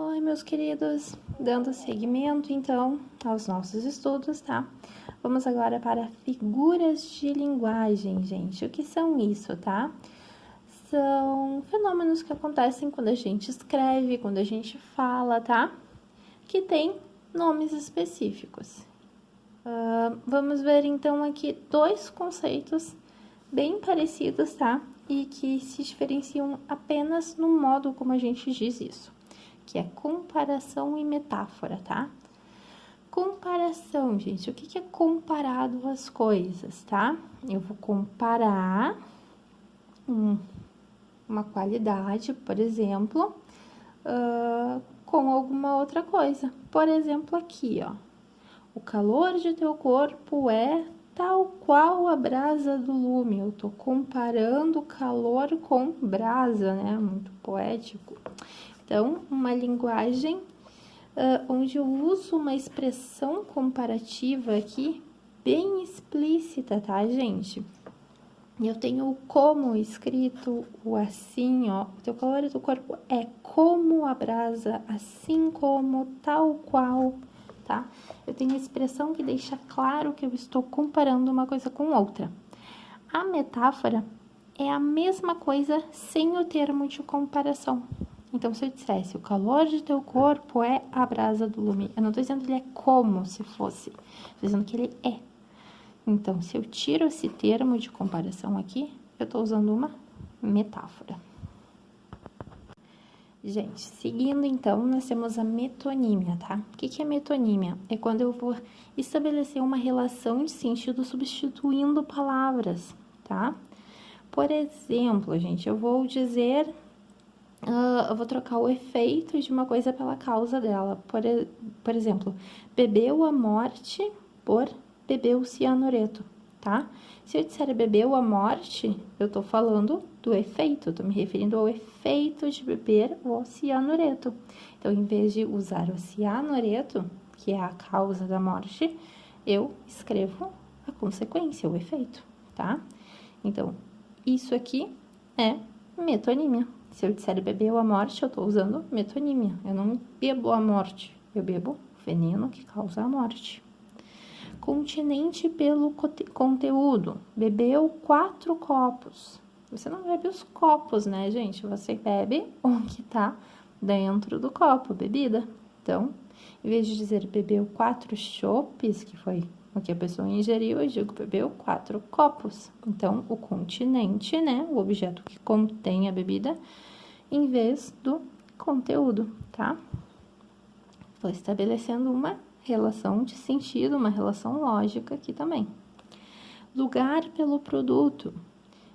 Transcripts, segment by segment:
Oi, meus queridos, dando seguimento, então, aos nossos estudos, tá? Vamos agora para figuras de linguagem, gente. O que são isso, tá? São fenômenos que acontecem quando a gente escreve, quando a gente fala, tá? Que tem nomes específicos. Vamos ver, então, aqui dois conceitos bem parecidos, tá? E que se diferenciam apenas no modo como a gente diz isso, que é comparação e metáfora, tá? Comparação, gente, o que é comparado às coisas, tá? Eu vou comparar uma qualidade, por exemplo, com alguma outra coisa. Por exemplo, aqui, ó. O calor de teu corpo é tal qual a brasa do lume. Eu tô comparando calor com brasa, né? Muito poético. Então, uma linguagem onde eu uso uma expressão comparativa aqui bem explícita, tá, gente? Eu tenho o como escrito, o assim, ó. O teu calor do corpo é como a brasa, assim como, tal qual, tá? Eu tenho a expressão que deixa claro que eu estou comparando uma coisa com outra. A metáfora é a mesma coisa sem o termo de comparação. Então, se eu dissesse, o calor de teu corpo é a brasa do lume, eu não estou dizendo que ele é como se fosse, estou dizendo que ele é. Então, se eu tiro esse termo de comparação aqui, eu estou usando uma metáfora. Gente, seguindo então, nós temos a metonímia, tá? O que é metonímia? É quando eu vou estabelecer uma relação de sentido substituindo palavras, tá? Por exemplo, gente, eu vou dizer... eu vou trocar o efeito de uma coisa pela causa dela. Por exemplo, bebeu a morte por bebeu cianureto, tá? Se eu disser bebeu a morte, eu tô falando do efeito, tô me referindo ao efeito de beber o cianureto. Então, em vez de usar o cianureto, que é a causa da morte, eu escrevo a consequência, o efeito, tá? Então, isso aqui é metonímia. Se eu disser bebeu a morte, eu tô usando metonímia. Eu não bebo a morte, eu bebo o veneno que causa a morte. Continente pelo conteúdo. Bebeu 4 copos. Você não bebe os copos, né, gente? Você bebe o que tá dentro do copo, bebida. Então, em vez de dizer bebeu 4 chopes, que foi o que a pessoa ingeriu, eu digo bebeu 4 copos. Então, o continente, né, o objeto que contém a bebida, em vez do conteúdo, tá? Estou estabelecendo uma relação de sentido, uma relação lógica aqui também. Lugar pelo produto.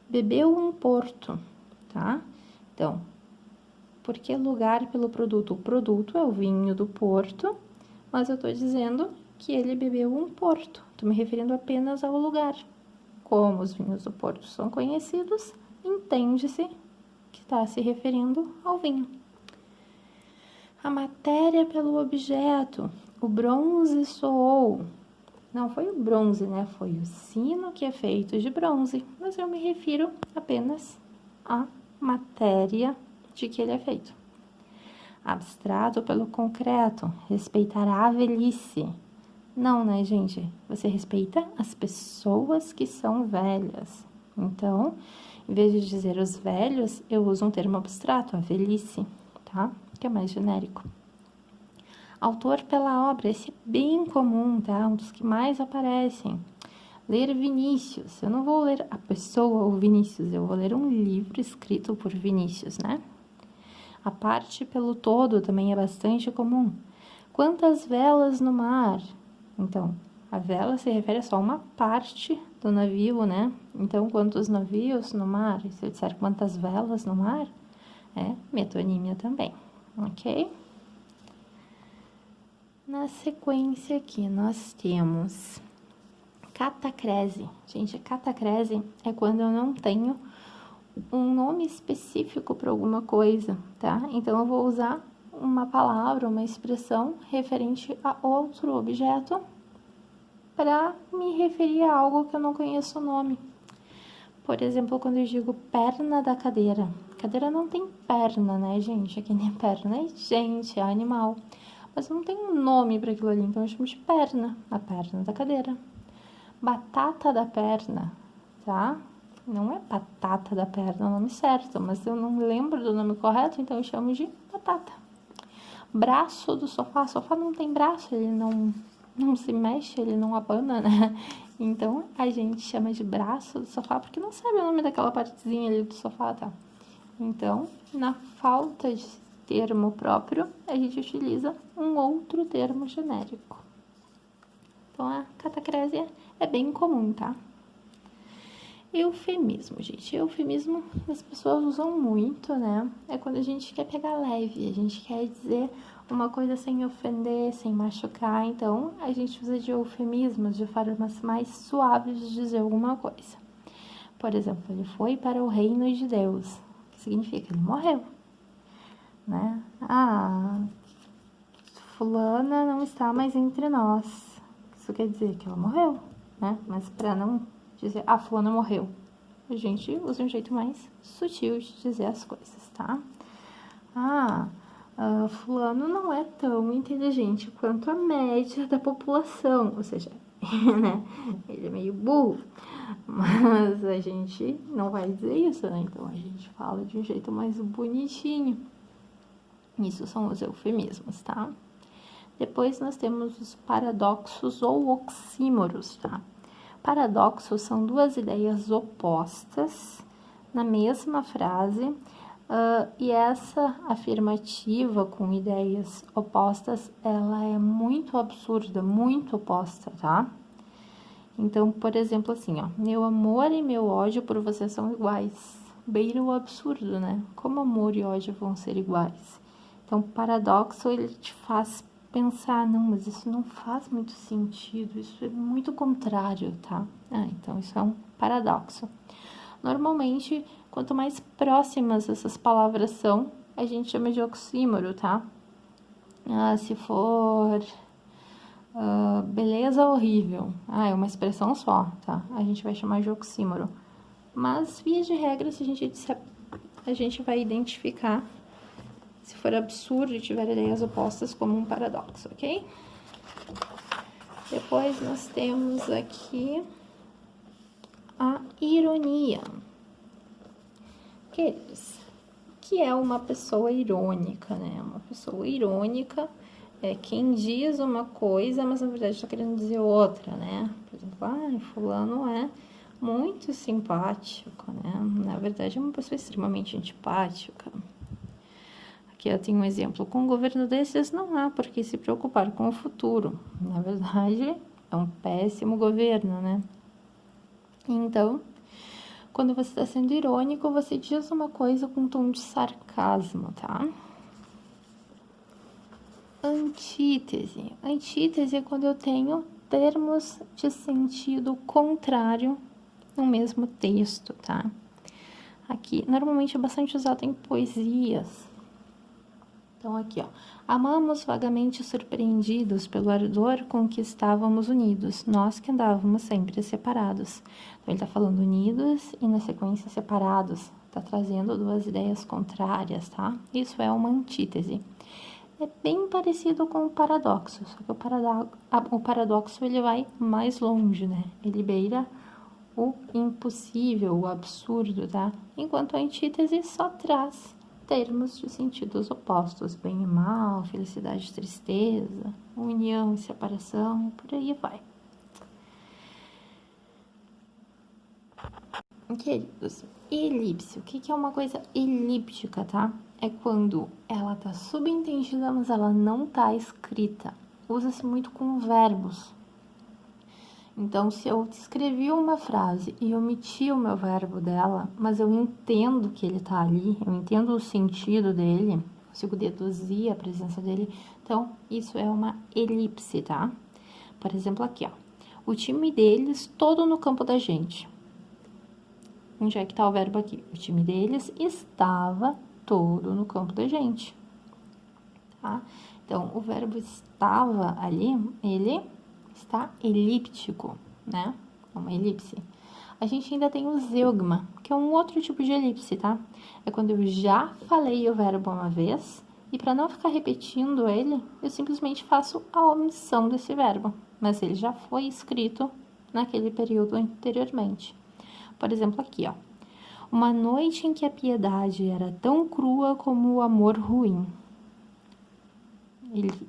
Bebeu um porto, tá? Então, por que lugar pelo produto? O produto é o vinho do Porto, mas eu tô dizendo que ele bebeu um porto. Tô me referindo apenas ao lugar. Como os vinhos do Porto são conhecidos, entende-se que está se referindo ao vinho. A matéria pelo objeto. O bronze soou. Não foi o bronze, né? Foi o sino que é feito de bronze. Mas eu me refiro apenas à matéria de que ele é feito. Abstrato pelo concreto. Respeitará a velhice. Não, né, gente? Você respeita as pessoas que são velhas. Então, em vez de dizer os velhos, eu uso um termo abstrato, a velhice, tá? Que é mais genérico. Autor pela obra, esse é bem comum, tá? Um dos que mais aparecem. Ler Vinícius. Eu não vou ler a pessoa ou Vinícius, eu vou ler um livro escrito por Vinícius, né? A parte pelo todo também é bastante comum. Quantas velas no mar? Então, a vela se refere a só uma parte do navio, né? Então, quantos navios no mar? E se eu disser quantas velas no mar, é metonímia também, ok? Na sequência aqui, nós temos catacrese. Gente, catacrese é quando eu não tenho um nome específico para alguma coisa, tá? Então, eu vou usar uma palavra, uma expressão referente a outro objeto para me referir a algo que eu não conheço o nome. Por exemplo, quando eu digo perna da cadeira. cadeira não tem perna, né, gente? Aqui nem perna é gente, é animal. Mas não tem um nome para aquilo ali, então eu chamo de perna, a perna da cadeira. Batata da perna, tá? Não é batata da perna, é o nome certo, mas eu não lembro do nome correto, então eu chamo de batata. Braço do sofá, o sofá não tem braço, ele não se mexe, ele não abana, né? Então, a gente chama de braço do sofá, porque não sabe o nome daquela partezinha ali do sofá, tá? Então, na falta de termo próprio, a gente utiliza um outro termo genérico. Então, a catacrésia é bem comum, tá? Eufemismo, gente. Eufemismo as pessoas usam muito, né? É quando a gente quer pegar leve, a gente quer dizer uma coisa sem ofender, sem machucar. Então, a gente usa de eufemismos, de formas mais suaves de dizer alguma coisa. Por exemplo, ele foi para o reino de Deus. Que significa? Ele morreu, né? Ah, fulana não está mais entre nós. Isso quer dizer que ela morreu, né? Mas para não dizer, fulana morreu, a gente usa um jeito mais sutil de dizer as coisas, tá? Fulano não é tão inteligente quanto a média da população, ou seja, né? Ele é meio burro, mas a gente não vai dizer isso, né? Então a gente fala de um jeito mais bonitinho. Isso são os eufemismos, tá? Depois nós temos os paradoxos ou oxímoros, tá? Paradoxos são duas ideias opostas na mesma frase, e essa afirmativa com ideias opostas, ela é muito absurda, muito oposta, tá? Então, por exemplo, assim, ó, meu amor e meu ódio por você são iguais. Beira o absurdo, né? Como amor e ódio vão ser iguais? Então, o paradoxo, ele te faz pensar, não, mas isso não faz muito sentido, isso é muito contrário, tá? Então isso é um paradoxo. Normalmente, quanto mais próximas essas palavras são, a gente chama de oxímoro, tá? Se for beleza horrível, é uma expressão só, tá? A gente vai chamar de oxímoro. Mas, via de regra, se a gente vai identificar se for absurdo e tiver ideias opostas como um paradoxo, ok? Depois nós temos aqui a ironia. Queridos, que é uma pessoa irônica, né? Uma pessoa irônica é quem diz uma coisa, mas na verdade está querendo dizer outra, né? Por exemplo, fulano é muito simpático, né? Na verdade é uma pessoa extremamente antipática. Aqui eu tenho um exemplo, com um governo desses não há por que se preocupar com o futuro. Na verdade, é um péssimo governo, né? Então, quando você está sendo irônico, você diz uma coisa com um tom de sarcasmo, tá? Antítese. Antítese é quando eu tenho termos de sentido contrário no mesmo texto, tá? Aqui, normalmente é bastante usado em poesias. Então, aqui, ó. Amamos vagamente surpreendidos pelo ardor com que estávamos unidos, nós que andávamos sempre separados. Então, ele tá falando unidos e, na sequência, separados. Tá trazendo duas ideias contrárias, tá? Isso é uma antítese. É bem parecido com o paradoxo, só que o paradoxo, ele vai mais longe, né? Ele beira o impossível, o absurdo, tá? Enquanto a antítese só traz termos de sentidos opostos, bem e mal, felicidade e tristeza, união e separação, por aí vai. Queridos, elipse, o que é uma coisa elíptica, tá? É quando ela tá subentendida, mas ela não tá escrita. Usa-se muito com verbos. Então, se eu escrevi uma frase e omiti o meu verbo dela, mas eu entendo que ele tá ali, eu entendo o sentido dele, consigo deduzir a presença dele, então, isso é uma elipse, tá? Por exemplo, aqui, ó. O time deles todo no campo da gente. Onde é que tá o verbo aqui? O time deles estava todo no campo da gente, tá? Então, o verbo estava ali, ele está elíptico, né? Uma elipse. A gente ainda tem o zeugma, que é um outro tipo de elipse, tá? É quando eu já falei o verbo uma vez, e para não ficar repetindo ele, eu simplesmente faço a omissão desse verbo, mas ele já foi escrito naquele período anteriormente. Por exemplo, aqui, ó. Uma noite em que a piedade era tão crua como o amor ruim.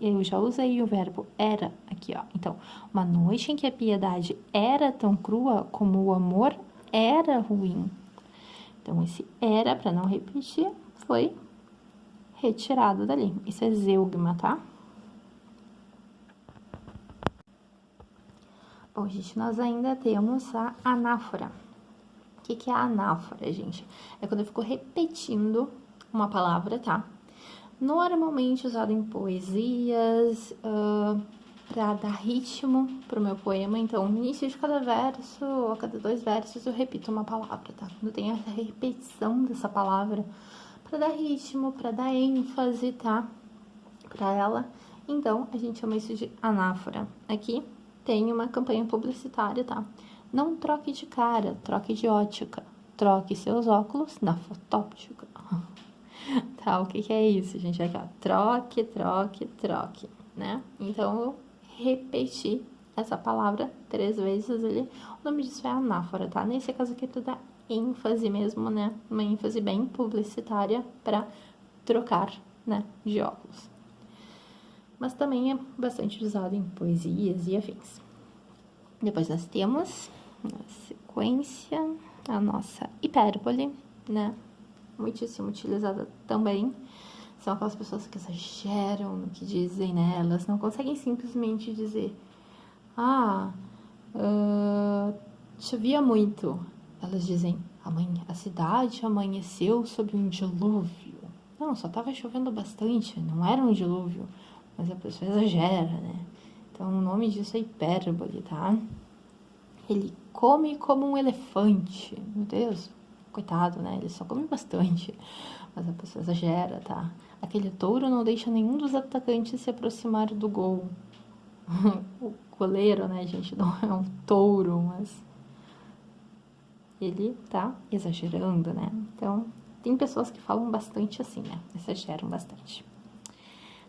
Eu já usei o verbo era aqui, ó. Então, uma noite em que a piedade era tão crua como o amor era ruim. Então, esse era, para não repetir, foi retirado dali. Isso é zeugma, tá? Bom, gente, nós ainda temos a anáfora. O que é a anáfora, gente? É quando eu fico repetindo uma palavra, tá? Normalmente usado em poesias, para dar ritmo pro meu poema. Então, no início de cada verso, ou a cada 2 versos, eu repito uma palavra, tá? Quando tem a repetição dessa palavra, para dar ritmo, para dar ênfase, tá? Para ela. Então, a gente chama isso de anáfora. Aqui tem uma campanha publicitária, tá? Não troque de cara, troque de ótica. Troque seus óculos na fotóptica. Tá, o que é isso, gente? Aqui, ó, troque, troque, troque, né? Então, eu repeti essa palavra 3 vezes ali. O nome disso é anáfora, tá? Nesse caso aqui é pra dar ênfase mesmo, né? Uma ênfase bem publicitária pra trocar, né, de óculos. Mas também é bastante usado em poesias e afins. Depois nós temos, na sequência, a nossa hipérbole, né? Muitíssimo utilizada também. São aquelas pessoas que exageram no que dizem, né? Elas não conseguem simplesmente dizer chovia muito. Elas dizem, a cidade amanheceu sob um dilúvio. Não, só tava chovendo bastante, não era um dilúvio. Mas a pessoa exagera, né? Então, o nome disso é hipérbole, tá? Ele come como um elefante. Meu Deus, coitado, né? Ele só come bastante. Mas a pessoa exagera, tá? Aquele touro não deixa nenhum dos atacantes se aproximar do gol. O goleiro, né, gente? Não é um touro, mas ele tá exagerando, né? Então, tem pessoas que falam bastante assim, né? Exageram bastante.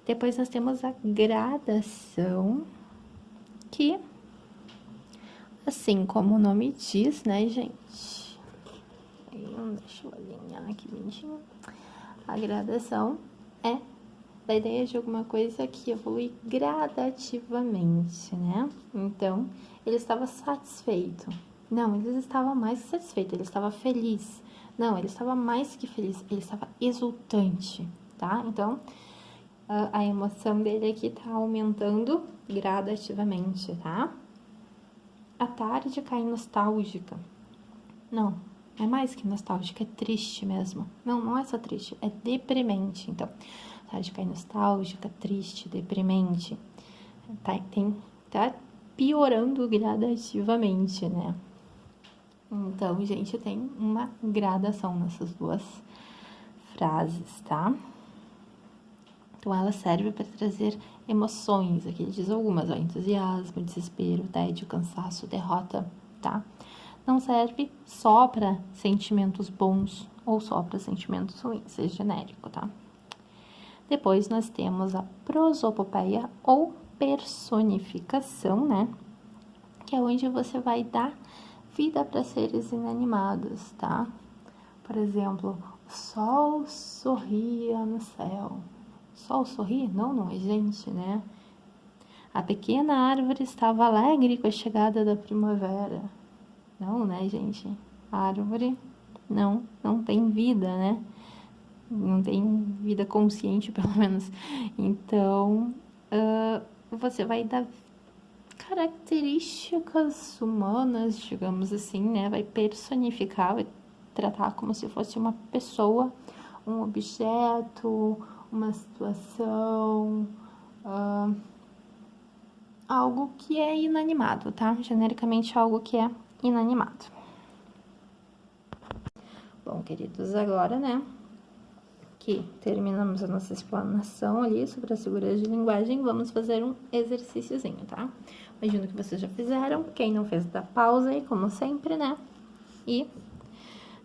Depois nós temos a gradação, que, assim como o nome diz, né, gente? Deixa eu alinhar aqui bonitinho. A gradação é da ideia de alguma coisa que evolui gradativamente, né? Então, ele estava satisfeito. Não, ele estava mais que satisfeito, ele estava feliz. Não, ele estava mais que feliz, ele estava exultante, tá? Então, a emoção dele aqui tá aumentando gradativamente, tá? A tarde cai nostálgica. Não, é mais que nostálgica, é triste mesmo. Não, não é só triste, é deprimente. Então, a tarde cai nostálgica, triste, deprimente. Tá piorando gradativamente, né? Então, gente, tem uma gradação nessas duas frases, tá? Então, ela serve para trazer emoções. Aqui ele diz algumas, ó, entusiasmo, desespero, tédio, cansaço, derrota, tá? Não serve só para sentimentos bons ou só para sentimentos ruins, é genérico, tá? Depois, nós temos a prosopopeia ou personificação, né? Que é onde você vai dar vida para seres inanimados, tá? Por exemplo, o sol sorria no céu. Sol sorri? Não, não é gente, né? A pequena árvore estava alegre com a chegada da primavera. Não, né, gente? A árvore não tem vida, né? Não tem vida consciente, pelo menos. Então, você vai dar características humanas, digamos assim, né? Vai personificar, vai tratar como se fosse uma pessoa, um objeto, uma situação, algo que é inanimado, tá? Genericamente, algo que é inanimado. Bom, queridos, agora, né, que terminamos a nossa explanação ali sobre a figuras de linguagem, vamos fazer um exercíciozinho, tá? Imagino que vocês já fizeram. Quem não fez, dá pausa aí, como sempre, né? e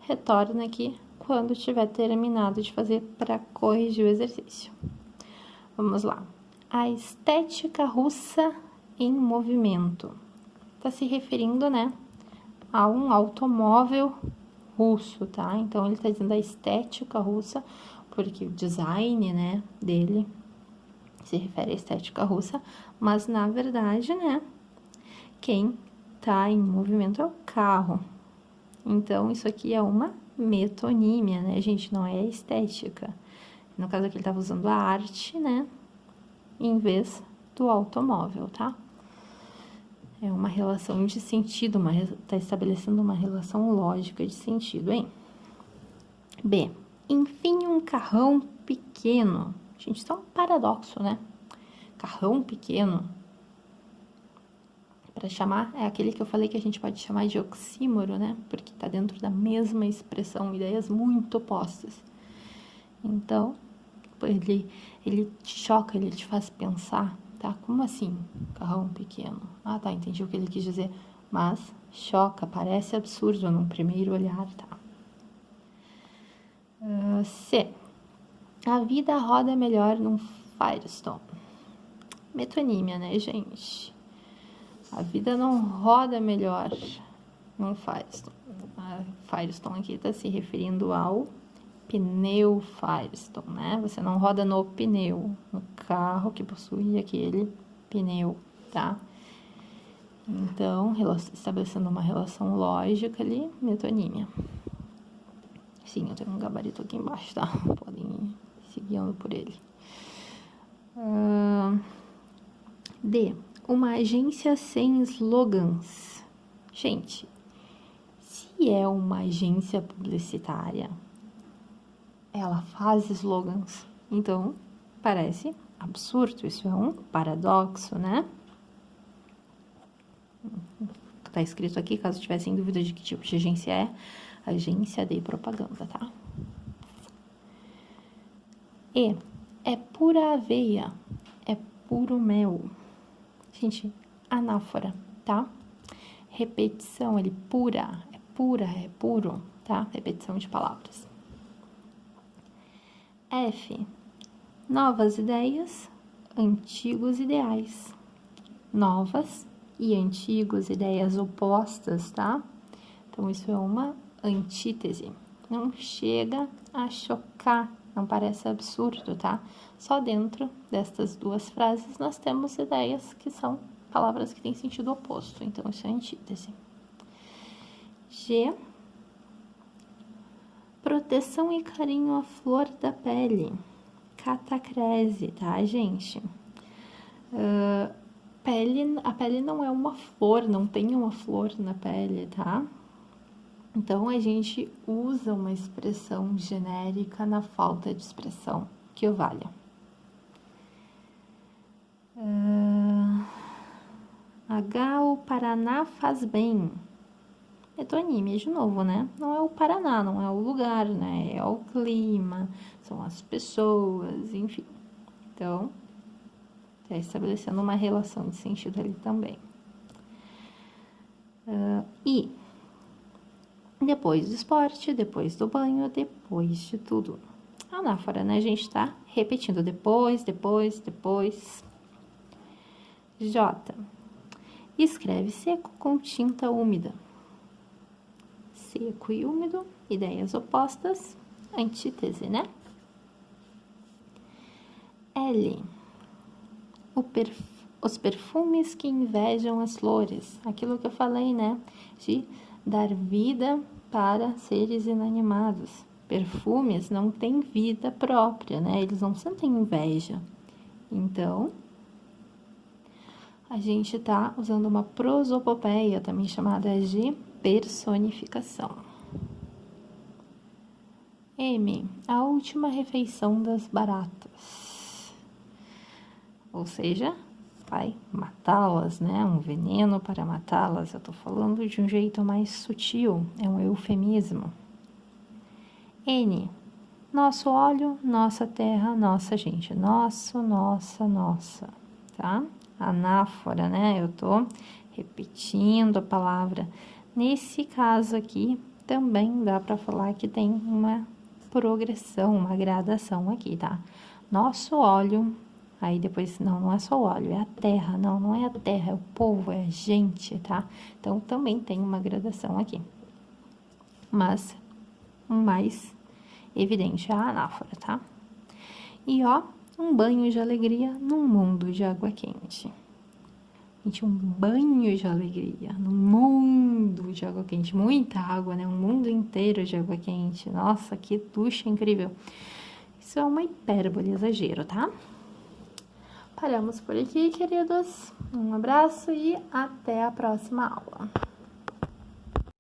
retorna aqui quando tiver terminado de fazer para corrigir o exercício. Vamos lá. A estética russa em movimento. Tá se referindo, né, a um automóvel russo, tá? Então, ele tá dizendo a estética russa, porque o design, né, dele se refere à estética russa, mas, na verdade, né, quem tá em movimento é o carro. Então, isso aqui é uma metonímia, né, gente? Não é estética. No caso aqui, ele tava usando a arte, né, em vez do automóvel, tá? É uma relação de sentido, tá estabelecendo uma relação lógica de sentido, hein? B. Enfim, um carrão pequeno. Gente, isso é um paradoxo, né? Carrão pequeno. Para chamar, é aquele que eu falei que a gente pode chamar de oxímoro, né? Porque tá dentro da mesma expressão, ideias muito opostas. Então, ele te choca, ele te faz pensar, tá? Como assim, carrão pequeno? Ah, tá, entendi o que ele quis dizer. Mas choca, parece absurdo num primeiro olhar, tá? C. A vida roda melhor num Firestone. Metonímia, né, gente? A vida não roda melhor num Firestone. A Firestone aqui tá se referindo ao pneu Firestone, né? Você não roda no pneu, no carro que possui aquele pneu, tá? Então, estabelecendo uma relação lógica ali, metonímia. Sim, eu tenho um gabarito aqui embaixo, tá? Podem ir seguindo por ele. D. Uma agência sem slogans. Gente, se é uma agência publicitária, ela faz slogans. Então, parece absurdo. Isso é um paradoxo, né? Tá escrito aqui, caso tivessem dúvida de que tipo de agência é, agência de propaganda, tá? E. É pura aveia. É puro mel. Gente, anáfora, tá? Repetição, ele pura, é puro, tá? Repetição de palavras. F. Novas ideias, antigos ideais. Novas e antigos, ideias opostas, tá? Então, isso é uma antítese. Não chega a chocar, não parece absurdo, tá? Só dentro destas duas frases nós temos ideias que são palavras que têm sentido oposto. Então, isso é antítese. G. Proteção e carinho à flor da pele. Catacrese, tá, gente? A pele não é uma flor, não tem uma flor na pele, tá? Então, a gente usa uma expressão genérica na falta de expressão que o valha. H, o Paraná faz bem. Metonímia de novo, né? Não é o Paraná, não é o lugar, né? É o clima, são as pessoas, enfim. Então, tá estabelecendo uma relação de sentido ali também. E depois do esporte, depois do banho, depois de tudo. Anáfora, né? A gente tá repetindo depois. J. Escreve seco com tinta úmida. Seco e úmido, ideias opostas, antítese, né? L. Os perfumes que invejam as flores. Aquilo que eu falei, né? De dar vida para seres inanimados. Perfumes não têm vida própria, né? Eles não sentem inveja. Então, a gente tá usando uma prosopopeia, também chamada de personificação. M. A última refeição das baratas. Ou seja, vai matá-las, né? Um veneno para matá-las. Eu tô falando de um jeito mais sutil, é um eufemismo. N. Nosso óleo, nossa terra, nossa gente. Nosso, nossa, tá? Anáfora, né? Eu tô repetindo a palavra. Nesse caso aqui, também dá para falar que tem uma progressão, uma gradação aqui, tá? Nosso óleo, aí depois, não é só o óleo, é a terra, não é a terra, é o povo, é a gente, tá? Então, também tem uma gradação aqui. Mas, o mais evidente é a anáfora, tá? E, ó, um banho de alegria num mundo de água quente. Gente, um banho de alegria num mundo de água quente. Muita água, né? Um mundo inteiro de água quente. Nossa, que ducha incrível. Isso é uma hipérbole, exagero, tá? Paramos por aqui, queridos. Um abraço e até a próxima aula.